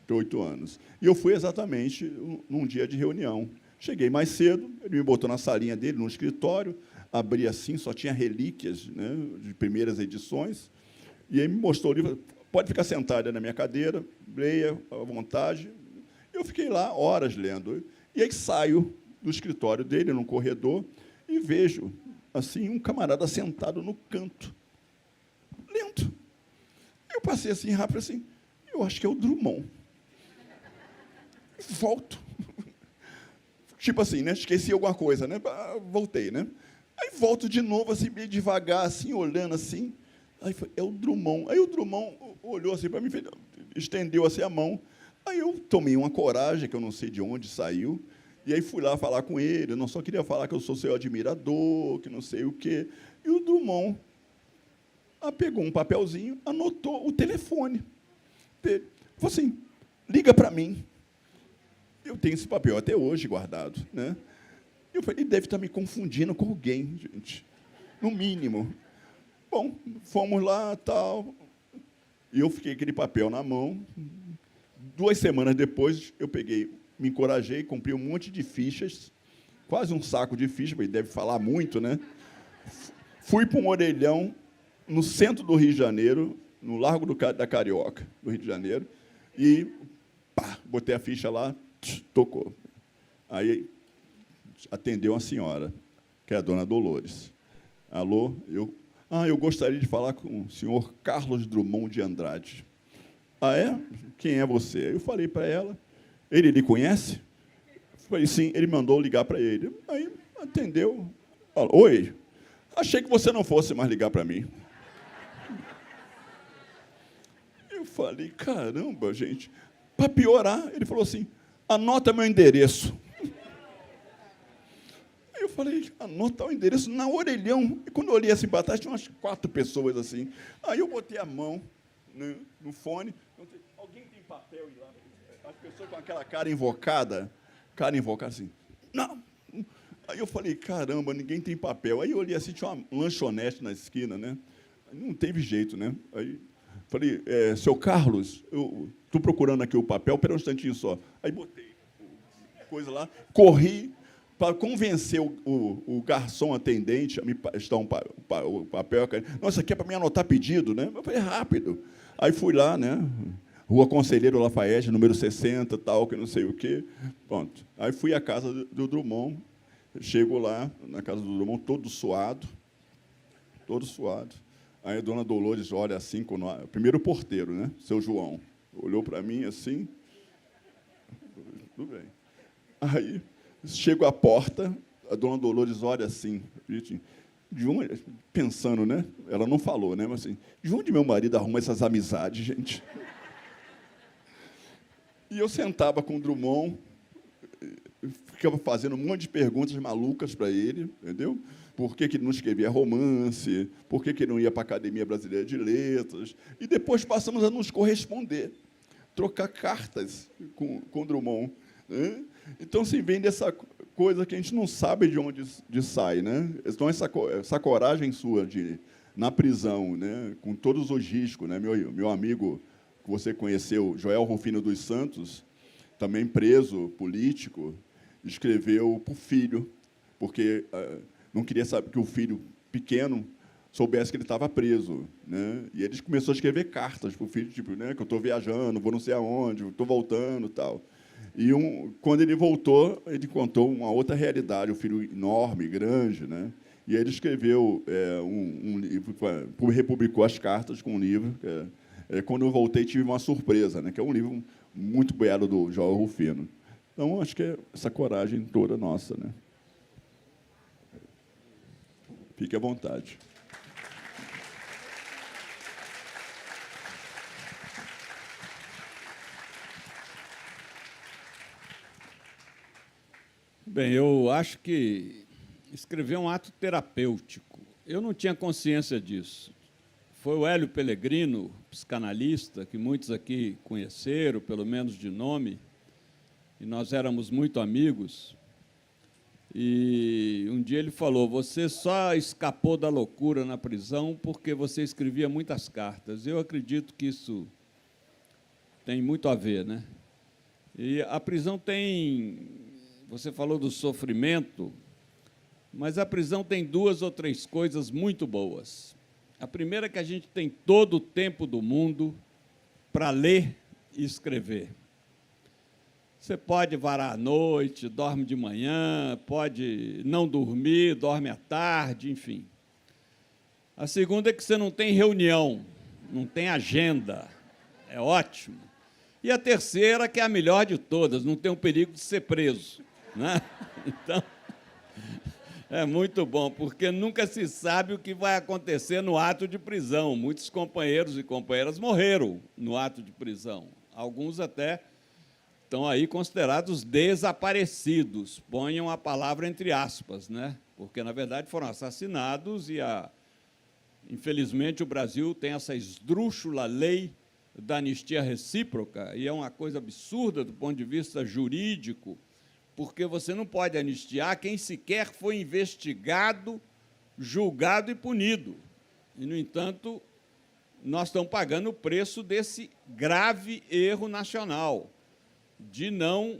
S2: 38 anos. E eu fui exatamente num dia de reunião. Cheguei mais cedo, ele me botou na salinha dele, no escritório, abri assim, só tinha relíquias, né, de primeiras edições, e aí me mostrou o livro, pode ficar sentado na minha cadeira, leia à vontade. Eu fiquei lá horas lendo. E aí saio do escritório dele, num corredor, e vejo assim um camarada sentado no canto, lendo. Eu passei assim, rápido, assim, eu acho que é o Drummond. Volto. Tipo assim, né? Esqueci alguma coisa, né? Voltei, né? Aí volto de novo, assim, meio devagar, assim, olhando assim. Aí foi, é o Drummond. Aí o Drummond olhou assim para mim, estendeu assim a mão. Aí eu tomei uma coragem, que eu não sei de onde saiu, e aí fui lá falar com ele. Eu não só queria falar que eu sou seu admirador, que não sei o quê. E o Drummond pegou um papelzinho, anotou o telefone dele. Falou assim, liga para mim. Eu tenho esse papel até hoje guardado, né? Eu falei, ele deve estar me confundindo com alguém, gente, no mínimo. Bom, fomos lá, tal, e eu fiquei com aquele papel na mão. 2 semanas depois, eu peguei, me encorajei, comprei um monte de fichas, quase um saco de fichas, porque ele deve falar muito, né? Fui para um orelhão, no centro do Rio de Janeiro, no Largo da Carioca, do Rio de Janeiro, e botei a ficha lá, tocou. Aí atendeu uma senhora, que é a dona Dolores. Alô, eu gostaria de falar com o senhor Carlos Drummond de Andrade. Ah, é? Quem é você? Eu falei para ela. Ele lhe conhece? Eu falei, sim, ele mandou ligar para ele. Aí atendeu. Falou, oi, achei que você não fosse mais ligar para mim. Eu falei, caramba, gente. Para piorar, ele falou assim, anota meu endereço. Eu falei, anota o endereço na orelhão. E quando eu olhei assim para trás, tinha umas 4 pessoas assim. Aí eu botei a mão no fone. Alguém tem papel aí lá? As pessoas com aquela cara invocada assim, não. Aí eu falei, caramba, ninguém tem papel. Aí eu olhei assim, tinha uma lanchonete na esquina, né? Não teve jeito, né? Aí falei, seu Carlos, eu estou procurando aqui o papel, espera um instantinho só. Aí botei coisa lá, corri para convencer o garçom atendente a me prestar o papel. Nossa, aqui é para me anotar pedido, né? Eu falei, rápido. Aí fui lá, né? Rua Conselheiro Lafayette, número 60, tal, que não sei o quê. Pronto. Aí fui à casa do Drummond. Chego lá, na casa do Drummond, todo suado. Aí a dona Dolores olha assim, primeiro o porteiro, né? Seu João. Olhou para mim assim. Tudo bem. Aí, chego à porta, a dona Dolores olha assim, de onde, pensando, né? Ela não falou, né? Mas assim, de onde meu marido arruma essas amizades, gente? E eu sentava com o Drummond, ficava fazendo um monte de perguntas malucas para ele, entendeu? Por que ele não escrevia romance, por que ele não ia para a Academia Brasileira de Letras. E depois passamos a nos corresponder, trocar cartas com o Drummond. Né? Então, se vem dessa coisa que a gente não sabe de onde sai. Né? Então, essa coragem sua na prisão, né? Com todos os riscos. Né? Meu amigo, que você conheceu, Joel Rufino dos Santos, também preso, político, escreveu para o filho, porque não queria saber que o filho pequeno soubesse que ele estava preso. Né? E ele começou a escrever cartas para o filho, tipo, né, que eu estou viajando, vou não sei aonde, estou voltando, tal. E quando ele voltou, ele contou uma outra realidade, um filho enorme, grande. Né? E ele escreveu um livro, republicou as cartas com um livro. Quando eu voltei, tive uma surpresa, né, que é um livro muito belo do Joel Rufino. Então, acho que é essa coragem toda nossa. Né? Fique à vontade.
S4: Bem, eu acho que escrever é um ato terapêutico. Eu não tinha consciência disso. Foi o Hélio Pellegrino, psicanalista, que muitos aqui conheceram, pelo menos de nome, e nós éramos muito amigos. E um dia ele falou, você só escapou da loucura na prisão porque você escrevia muitas cartas. Eu acredito que isso tem muito a ver, né? E a prisão tem... Você falou do sofrimento, mas a prisão tem 2 ou 3 coisas muito boas. A primeira é que a gente tem todo o tempo do mundo para ler e escrever. Você pode varar à noite, dorme de manhã, pode não dormir, dorme à tarde, enfim. A segunda é que você não tem reunião, não tem agenda. É ótimo. E a terceira, que é a melhor de todas, não tem o perigo de ser preso. Né? Então, é muito bom, porque nunca se sabe o que vai acontecer no ato de prisão. Muitos companheiros e companheiras morreram no ato de prisão. Alguns até estão aí considerados desaparecidos. Ponham a palavra entre aspas, né? Porque, na verdade, foram assassinados e, infelizmente, o Brasil tem essa esdrúxula lei da anistia recíproca, e é uma coisa absurda do ponto de vista jurídico, porque você não pode anistiar quem sequer foi investigado, julgado e punido. E, no entanto, nós estamos pagando o preço desse grave erro nacional, de não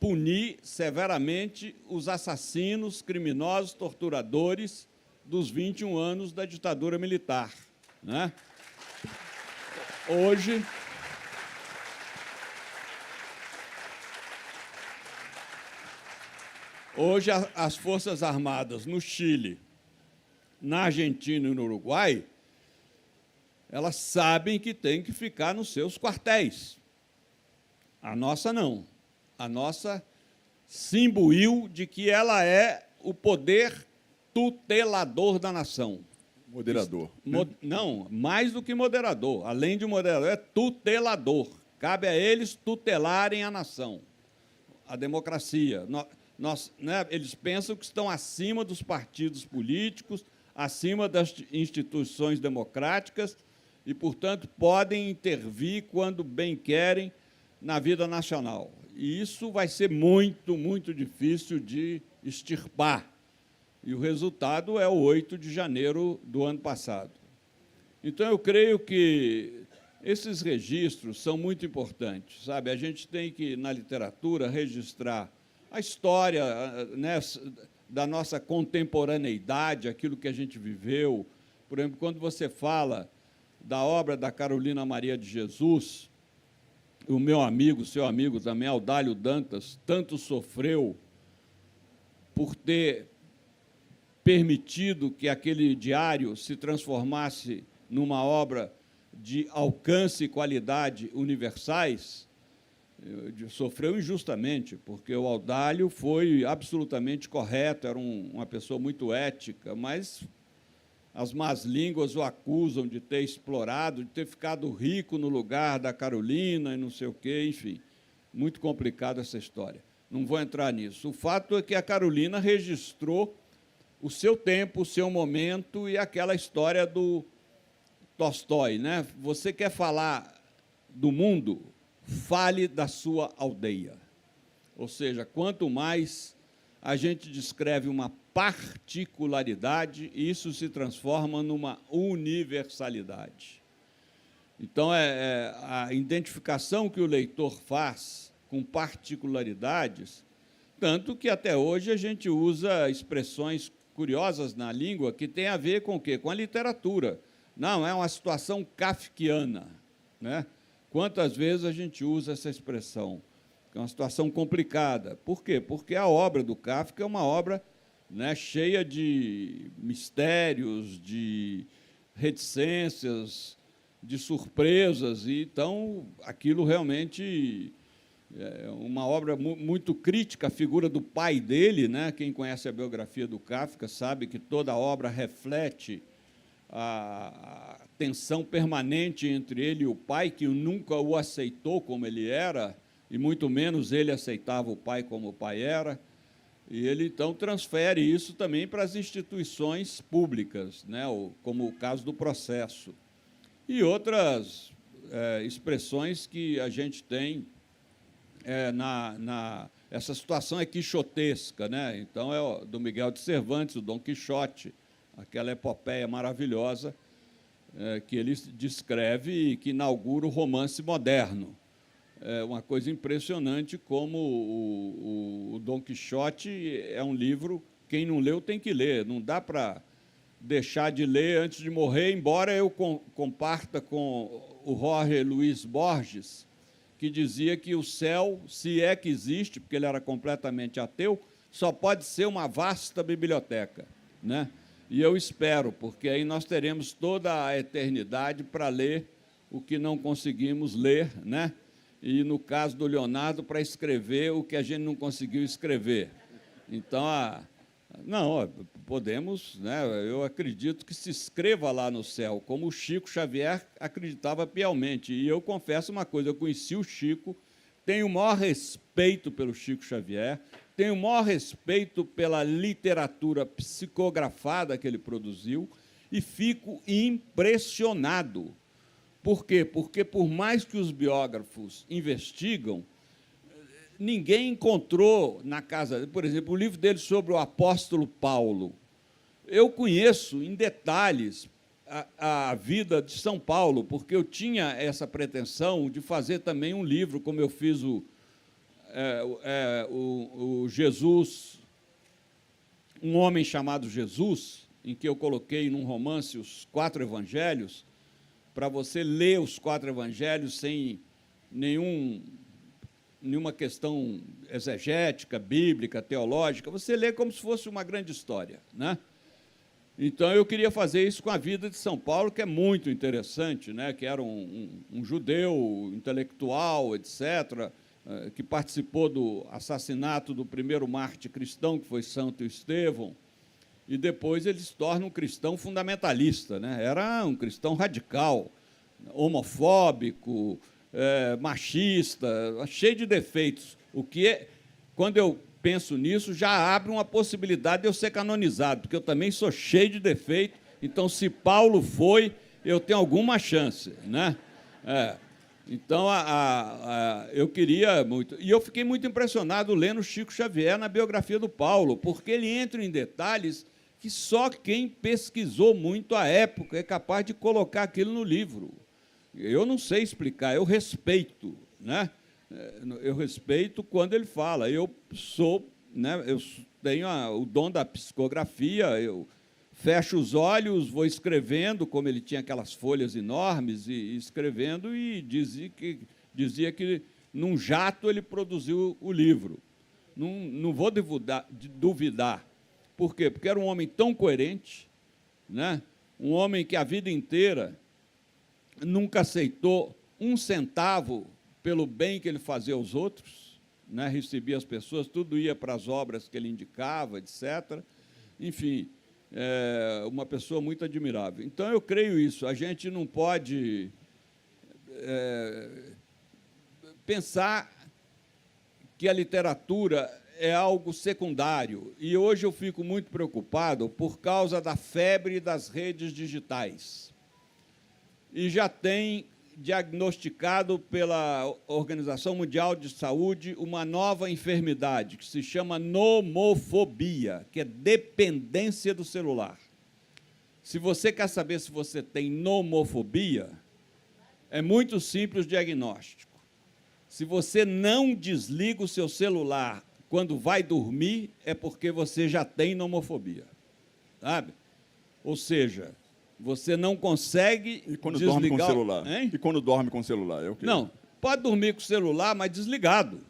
S4: punir severamente os assassinos, criminosos, torturadores dos 21 anos da ditadura militar. Né? Hoje, as Forças Armadas no Chile, na Argentina e no Uruguai, elas sabem que tem que ficar nos seus quartéis. A nossa não. A nossa se imbuiu de que ela é o poder tutelador da nação.
S2: Moderador.
S4: Não, mais do que moderador. Além de moderador, é tutelador. Cabe a eles tutelarem a nação, a democracia. Eles pensam que estão acima dos partidos políticos, acima das instituições democráticas e, portanto, podem intervir quando bem querem na vida nacional. E isso vai ser muito, muito difícil de extirpar. E o resultado é o 8 de janeiro do ano passado. Então, eu creio que esses registros são muito importantes, sabe? A gente tem que, na literatura, registrar a história, né, da nossa contemporaneidade, aquilo que a gente viveu. Por exemplo, quando você fala da obra da Carolina Maria de Jesus, o meu amigo, seu amigo também, Audálio Dantas, tanto sofreu por ter permitido que aquele diário se transformasse numa obra de alcance e qualidade universais, sofreu injustamente, porque o Audálio foi absolutamente correto, era uma pessoa muito ética, mas as más línguas o acusam de ter explorado, de ter ficado rico no lugar da Carolina e não sei o quê, enfim, muito complicada essa história. Não vou entrar nisso. O fato é que a Carolina registrou o seu tempo, o seu momento e aquela história do Tolstói, né? Você quer falar do mundo? Fale da sua aldeia. Ou seja, quanto mais a gente descreve uma particularidade, isso se transforma numa universalidade. Então, a identificação que o leitor faz com particularidades, tanto que até hoje a gente usa expressões curiosas na língua que tem a ver com o quê? Com a literatura. Não, é uma situação kafkiana, né? Quantas vezes a gente usa essa expressão? É uma situação complicada. Por quê? Porque a obra do Kafka é uma obra, né, cheia de mistérios, de reticências, de surpresas, e então aquilo realmente é uma obra muito crítica. A figura do pai dele, né? Quem conhece a biografia do Kafka sabe que toda a obra reflete a tensão permanente entre ele e o pai, que nunca o aceitou como ele era, e muito menos ele aceitava o pai como o pai era, e ele, então, transfere isso também para as instituições públicas, né, como o caso do processo. E outras expressões que a gente tem essa situação é quixotesca, né? Então, é do Miguel de Cervantes, o Dom Quixote, aquela epopeia maravilhosa que ele descreve e que inaugura o romance moderno. É uma coisa impressionante como o Dom Quixote é um livro, quem não leu tem que ler, não dá para deixar de ler antes de morrer, embora eu comparta com o Jorge Luis Borges, que dizia que o céu, se é que existe, porque ele era completamente ateu, só pode ser uma vasta biblioteca, né? E eu espero, porque aí nós teremos toda a eternidade para ler o que não conseguimos ler, né? E, no caso do Leonardo, para escrever o que a gente não conseguiu escrever. Então, podemos, né? Eu acredito que se escreva lá no céu, como o Chico Xavier acreditava piamente. E eu confesso uma coisa, eu conheci o Chico, tenho o maior respeito pelo Chico Xavier, tenho o maior respeito pela literatura psicografada que ele produziu e fico impressionado. Por quê? Porque, por mais que os biógrafos investigam, ninguém encontrou na casa... Por exemplo, o livro dele sobre o apóstolo Paulo. Eu conheço em detalhes a vida de São Paulo, porque eu tinha essa pretensão de fazer também um livro, como eu fiz o Jesus, um homem chamado Jesus, em que eu coloquei num romance os 4 evangelhos, para você ler os 4 evangelhos sem nenhuma questão exegética, bíblica, teológica, você lê como se fosse uma grande história, né? Então, eu queria fazer isso com a vida de São Paulo, que é muito interessante, né? Que era um judeu intelectual, etc., que participou do assassinato do primeiro mártir cristão, que foi Santo Estevão, e depois ele se torna um cristão fundamentalista, né? Era um cristão radical, homofóbico, machista, cheio de defeitos. O que, quando eu penso nisso, já abre uma possibilidade de eu ser canonizado, porque eu também sou cheio de defeitos. Então, se Paulo foi, eu tenho alguma chance, né? Então, eu queria muito... E eu fiquei muito impressionado lendo Chico Xavier na biografia do Paulo, porque ele entra em detalhes que só quem pesquisou muito à época é capaz de colocar aquilo no livro. Eu não sei explicar, eu respeito, né? Eu respeito quando ele fala. Eu sou, né? Eu tenho o dom da psicografia, eu fecho os olhos, vou escrevendo, como ele tinha aquelas folhas enormes, e escrevendo, e dizia que num jato ele produziu o livro. Não vou duvidar. Por quê? Porque era um homem tão coerente, né? Um homem que a vida inteira nunca aceitou um centavo pelo bem que ele fazia aos outros, né? Recebia as pessoas, tudo ia para as obras que ele indicava, etc. Enfim, uma pessoa muito admirável. Então, eu creio isso. A gente não pode pensar que a literatura é algo secundário. E hoje eu fico muito preocupado por causa da febre das redes digitais. E já tem diagnosticado pela Organização Mundial de Saúde uma nova enfermidade que se chama nomofobia, que é dependência do celular. Se você quer saber se você tem nomofobia, é muito simples o diagnóstico. Se você não desliga o seu celular quando vai dormir, é porque você já tem nomofobia, sabe? Ou seja, você não consegue
S2: E quando
S4: desligar...
S2: dorme com o celular?
S4: Hein?
S2: E quando dorme com o celular? É o quê?
S4: Não, pode dormir com o celular, mas desligado,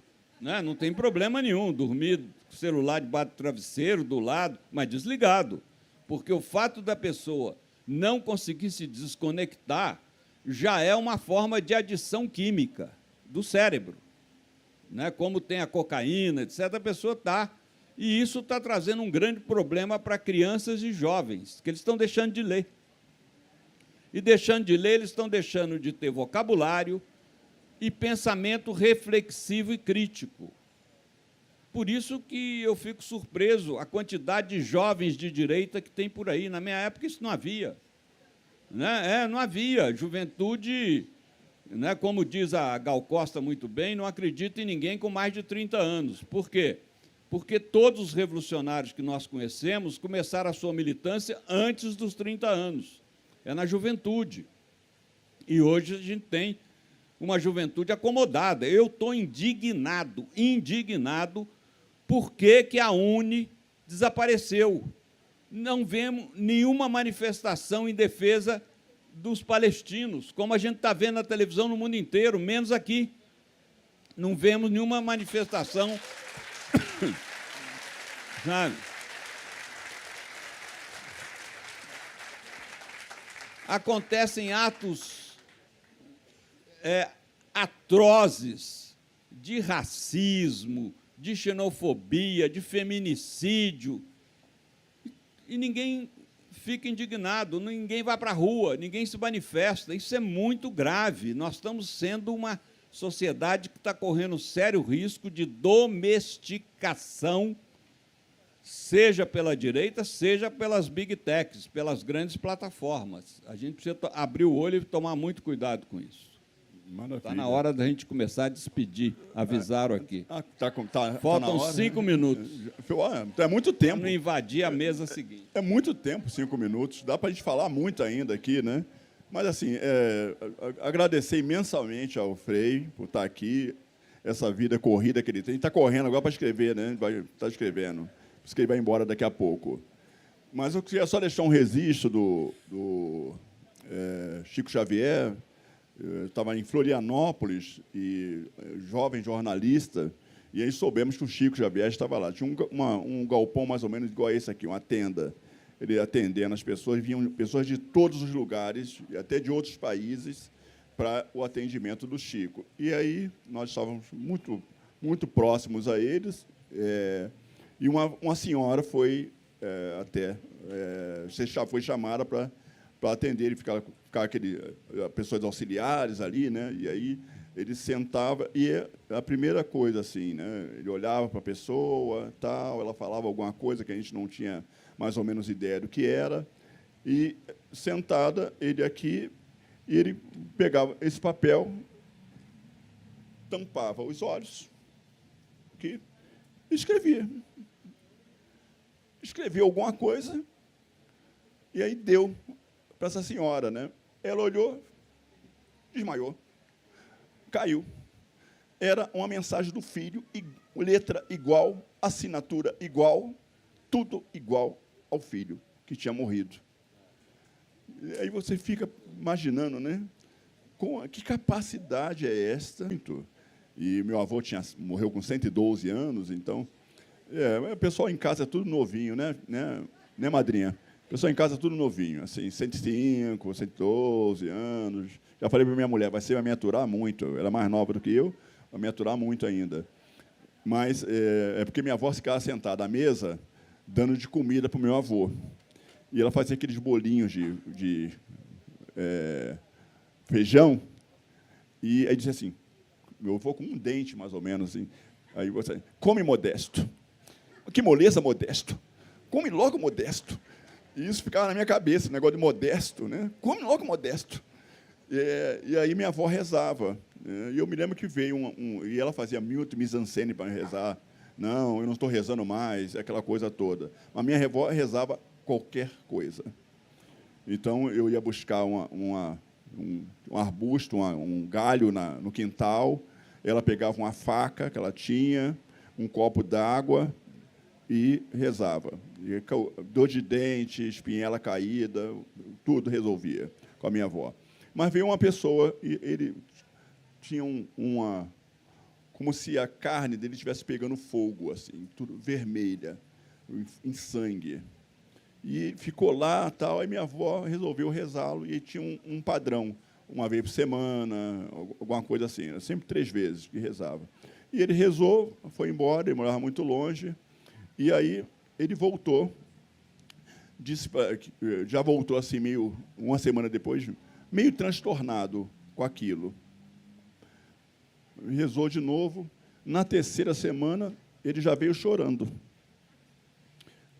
S4: né? Não tem problema nenhum, dormir com o celular debaixo do travesseiro, do lado, mas desligado. Porque o fato da pessoa não conseguir se desconectar já é uma forma de adição química do cérebro, né? Como tem a cocaína, etc., a pessoa está... E isso está trazendo um grande problema para crianças e jovens, que eles estão deixando de ler. E deixando de ler, eles estão deixando de ter vocabulário e pensamento reflexivo e crítico. Por isso que eu fico surpreso a quantidade de jovens de direita que tem por aí. Na minha época, isso não havia, né? Não havia. Juventude, né, como diz a Gal Costa muito bem, não acredita em ninguém com mais de 30 anos. Por quê? Porque todos os revolucionários que nós conhecemos começaram a sua militância antes dos 30 anos. É na juventude. E hoje a gente tem uma juventude acomodada. Eu estou indignado por que a UNE desapareceu. Não vemos nenhuma manifestação em defesa dos palestinos, como a gente está vendo na televisão no mundo inteiro, menos aqui. Não vemos nenhuma manifestação, sabe? Acontecem atos atrozes de racismo, de xenofobia, de feminicídio, e ninguém fica indignado, ninguém vai para a rua, ninguém se manifesta. Isso é muito grave. Nós estamos sendo uma sociedade que está correndo sério risco de domesticação, seja pela direita, seja pelas big techs, pelas grandes plataformas. A gente precisa abrir o olho e tomar muito cuidado com isso. Está na hora da gente começar a despedir. Avisaram aqui. Faltam 5 minutos.
S2: É muito tempo.
S4: Para não invadir a mesa seguinte.
S2: É muito tempo, 5 minutos. Dá para a gente falar muito ainda aqui, né? Mas, assim, agradecer imensamente ao Frei por estar aqui, essa vida corrida que ele tem. Ele está correndo agora para escrever, né? Está escrevendo. Por isso que ele vai embora daqui a pouco. Mas eu queria só deixar um registro do Chico Xavier. Eu estava em Florianópolis, e jovem jornalista, e aí soubemos que o Chico Xavier estava lá. Tinha um galpão mais ou menos igual a esse aqui, uma tenda. Ele atendendo as pessoas, vinham pessoas de todos os lugares, e até de outros países, para o atendimento do Chico. E aí nós estávamos muito, muito próximos a eles, e uma senhora foi você foi chamada para atender, e ficar pessoas auxiliares ali, né? E aí ele sentava, e a primeira coisa, assim, né? Ele olhava para a pessoa, tal, ela falava alguma coisa que a gente não tinha mais ou menos ideia do que era, e, sentada, ele aqui, e ele pegava esse papel, tampava os olhos, aqui, e escrevia. Escrevia alguma coisa, e aí deu para essa senhora, né? Ela olhou, desmaiou, caiu. Era uma mensagem do filho, letra igual, assinatura igual, tudo igual ao filho que tinha morrido. E aí você fica imaginando, né? Que capacidade é esta? E meu avô morreu com 112 anos, então... o pessoal em casa é tudo novinho, né, madrinha? O pessoal em casa é tudo novinho, assim, 105, 112 anos. Já falei para minha mulher, vai me aturar muito. Ela é mais nova do que eu, vai me aturar muito ainda. Mas é porque minha avó ficava sentada à mesa, dando de comida para o meu avô. E ela fazia aqueles bolinhos de feijão, e aí dizia assim, meu avô com um dente, mais ou menos, assim, aí você, come, Modesto. Que moleza, Modesto. Come logo, Modesto. E isso ficava na minha cabeça, o negócio de Modesto, né? Come logo, Modesto. E aí minha avó rezava. E eu me lembro que veio e ela fazia mise-en-scène para rezar. Não, eu não estou rezando mais, aquela coisa toda. Mas minha avó rezava qualquer coisa. Então, eu ia buscar um arbusto, um galho no quintal, ela pegava uma faca que ela tinha, um copo d'água, e rezava. E dor de dente, espinhela caída, tudo resolvia com a minha avó. Mas veio uma pessoa, e ele tinha como se a carne dele estivesse pegando fogo, assim, tudo vermelha, em sangue. E ficou lá, tal, aí minha avó resolveu rezá-lo, e tinha um padrão, uma vez por semana, alguma coisa assim, sempre 3 vezes que rezava. E ele rezou, foi embora, ele morava muito longe, e aí ele voltou, já voltou assim, uma semana depois, meio transtornado com aquilo. Rezou de novo. Na 3ª semana, ele já veio chorando,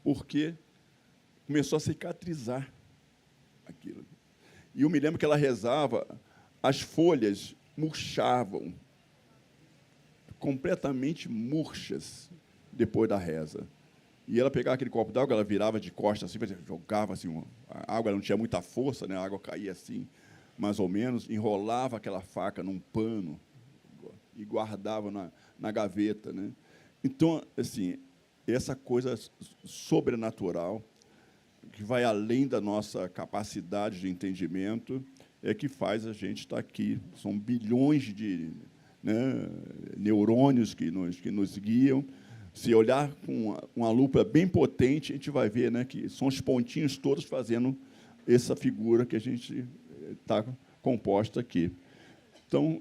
S2: porque começou a cicatrizar aquilo. E eu me lembro que ela rezava, as folhas murchavam, completamente murchas, depois da reza. E ela pegava aquele copo d'água, ela virava de costas, assim, jogava assim, a água não tinha muita força, né? A água caía assim, mais ou menos, enrolava aquela faca num pano e guardava na gaveta, né? Então, assim, essa coisa sobrenatural, que vai além da nossa capacidade de entendimento, é que faz a gente estar aqui. São bilhões de neurônios que nos guiam. Se olhar com uma lupa bem potente, a gente vai ver, né, que são os pontinhos todos fazendo essa figura que a gente está composta aqui. Então,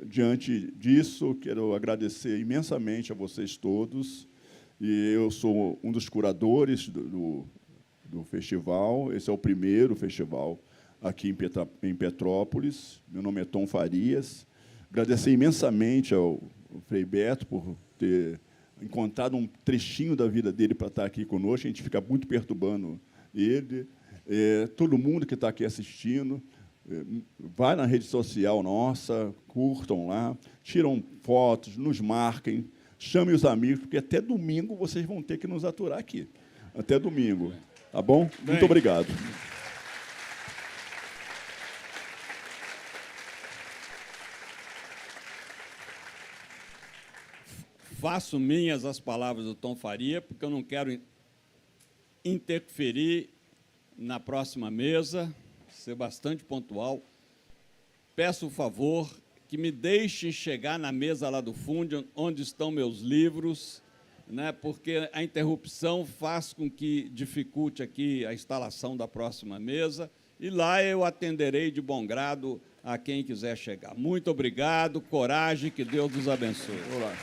S2: diante disso, quero agradecer imensamente a vocês todos. E eu sou um dos curadores do festival. Esse é o primeiro festival aqui em Petrópolis. Meu nome é Tom Farias. Agradecer imensamente ao Frei Beto por ter encontrado um trechinho da vida dele para estar aqui conosco. A gente fica muito perturbando ele. Todo mundo que está aqui assistindo, vai na rede social nossa, curtam lá, tiram fotos, nos marquem, chamem os amigos, porque até domingo vocês vão ter que nos aturar aqui. Até domingo. Tá bom? Muito obrigado.
S4: Faço minhas as palavras do Tom Faria, porque eu não quero interferir na próxima mesa, ser bastante pontual. Peço o favor que me deixem chegar na mesa lá do fundo, onde estão meus livros, né, porque a interrupção faz com que dificulte aqui a instalação da próxima mesa, e lá eu atenderei de bom grado a quem quiser chegar. Muito obrigado, coragem, que Deus nos abençoe.
S2: Olá.